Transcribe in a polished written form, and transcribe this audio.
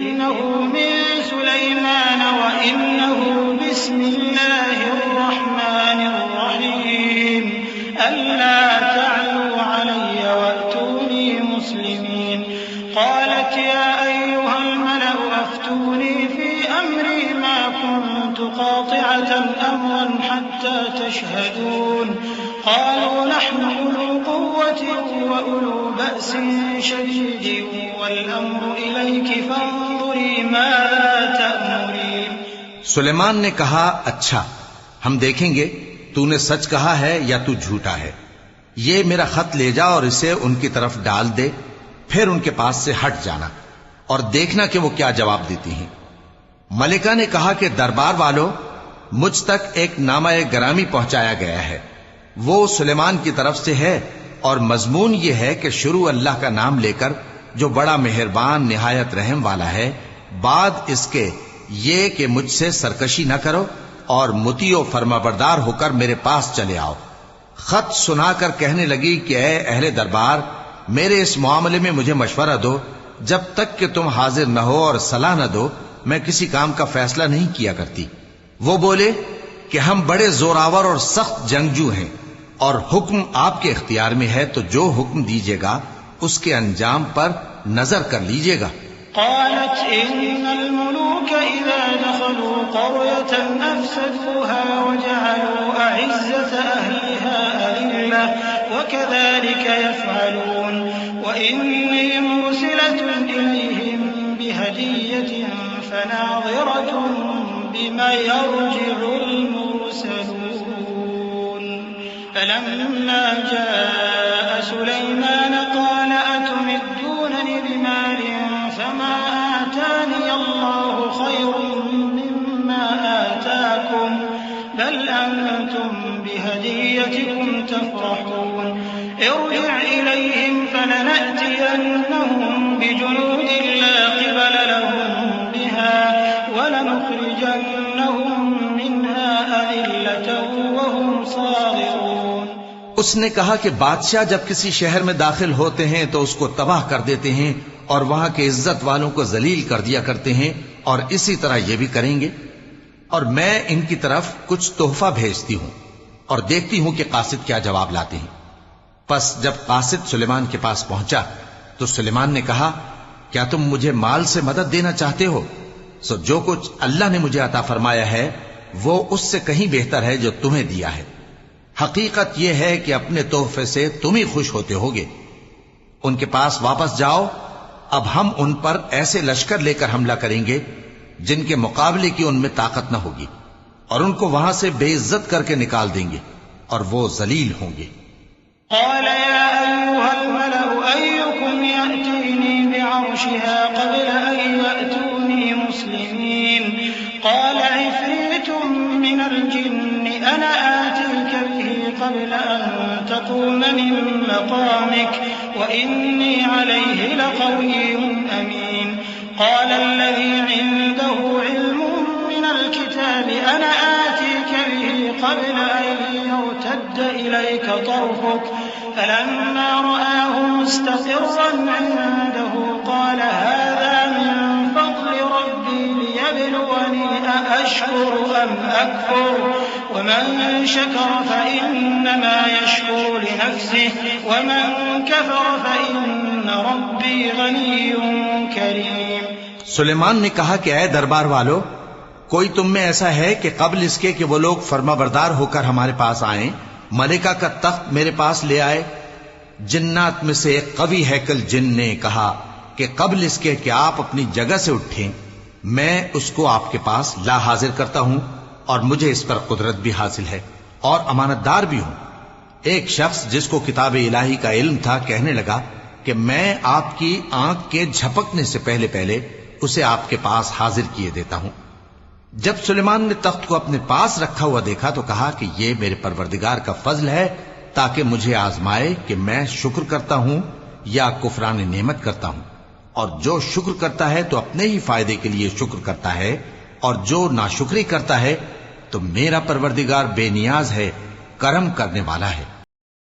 إنه من سليمان وإنه بسم الله الرحمن الرحيم ألا تعلوا علي وأتوني مسلمين قالت يا أيها الملأ أفتوني في أمري ما كنت قاطعة أمرا حتى تشهدون قالوا نحن أولو قوة وأولو بأس شديد والأمر إليك فانظري ماذا تأمرين۔ سلیمان نے کہا اچھا ہم دیکھیں گے تو نے سچ کہا ہے یا تو جھوٹا ہے، یہ میرا خط لے جا اور اسے ان کی طرف ڈال دے، پھر ان کے پاس سے ہٹ جانا اور دیکھنا کہ وہ کیا جواب دیتی ہیں۔ ملکہ نے کہا کہ دربار والو مجھ تک ایک نامہ گرامی پہنچایا گیا ہے، وہ سلیمان کی طرف سے ہے اور مضمون یہ ہے کہ شروع اللہ کا نام لے کر جو بڑا مہربان نہایت رحم والا ہے، بعد اس کے یہ کہ مجھ سے سرکشی نہ کرو اور مطیع و فرمانبردار ہو کر میرے پاس چلے آؤ۔ خط سنا کر کہنے لگی کہ اے اہل دربار، میرے اس معاملے میں مجھے مشورہ دو، جب تک کہ تم حاضر نہ ہو اور صلاح نہ دو میں کسی کام کا فیصلہ نہیں کیا کرتی۔ وہ بولے کہ ہم بڑے زوراور اور سخت جنگجو ہیں اور حکم آپ کے اختیار میں ہے، تو جو حکم دیجیے گا اس کے انجام پر نظر کر لیجیے گا۔ قالت إن الملوك إذا دخلوا قرية أفسدوها وجعلوا أعزة أهلها أذلة وكذلك يفعلون وإني مرسلة إليهم بهدية فناظرة بما يرجع المرسلون فلما جاء سليمان قال أتمدونني بمال فما آتاني الله خير مما آتاكم بل أنتم بهديتكم تفرحون ارجع إليهم فلنأتينهم بجنود لا قبل لهم بها ولنخرجنهم منها أذلة وهم صاغرون۔ اس نے کہا کہ بادشاہ جب کسی شہر میں داخل ہوتے ہیں تو اس کو تباہ کر دیتے ہیں اور وہاں کے عزت والوں کو ذلیل کر دیا کرتے ہیں، اور اسی طرح یہ بھی کریں گے، اور میں ان کی طرف کچھ تحفہ بھیجتی ہوں اور دیکھتی ہوں کہ قاصد کیا جواب لاتے ہیں۔ پس جب قاصد سلیمان کے پاس پہنچا تو سلیمان نے کہا کیا تم مجھے مال سے مدد دینا چاہتے ہو؟ سو جو کچھ اللہ نے مجھے عطا فرمایا ہے وہ اس سے کہیں بہتر ہے جو تمہیں دیا ہے۔ حقیقت یہ ہے کہ اپنے تحفے سے تم ہی خوش ہوتے ہوگے۔ ان کے پاس واپس جاؤ، اب ہم ان پر ایسے لشکر لے کر حملہ کریں گے جن کے مقابلے کی ان میں طاقت نہ ہوگی، اور ان کو وہاں سے بے عزت کر کے نکال دیں گے اور وہ ذلیل ہوں گے۔ قال يا أيها الملأ أيكم يأتيني بعرشها قبل أن يأتوني مسلمين قال عفريت من الجن أنا آتيك به قبل أن تقوم من مقامك وإني عليه لقوي أمين قال الذي عنده علم من الكتاب أنا آتيك به قبل أن يرتد إليك طرفك فلما رآه مستقرا عنده قال هذا من فضل ربي ليبلوني أأشكر أم أكفر ومن شكر فإنما يشكر لنفسه ومن كفر فإن ربي غني كريم۔ سلیمان نے کہا کہ اے دربار والو، کوئی تم میں ایسا ہے کہ قبل اس کے کہ وہ لوگ فرما بردار ہو کر ہمارے پاس آئیں ملکہ کا تخت میرے پاس لے آئے؟ جنات میں سے ایک قوی ہیکل جن نے کہا کہ قبل اس کے کہ آپ اپنی جگہ سے اٹھیں میں اس کو آپ کے پاس لا حاضر کرتا ہوں، اور مجھے اس پر قدرت بھی حاصل ہے اور امانت دار بھی ہوں۔ ایک شخص جس کو کتاب الہی کا علم تھا کہنے لگا کہ میں آپ کی آنکھ کے جھپکنے سے پہلے پہلے اسے آپ کے پاس حاضر کیے دیتا ہوں۔ جب سلیمان نے تخت کو اپنے پاس رکھا ہوا دیکھا تو کہا کہ یہ میرے پروردگار کا فضل ہے تاکہ مجھے آزمائے کہ میں شکر کرتا ہوں یا کفران نعمت کرتا ہوں، اور جو شکر کرتا ہے تو اپنے ہی فائدے کے لیے شکر کرتا ہے، اور جو ناشکری کرتا ہے تو میرا پروردگار بے نیاز ہے، کرم کرنے والا ہے۔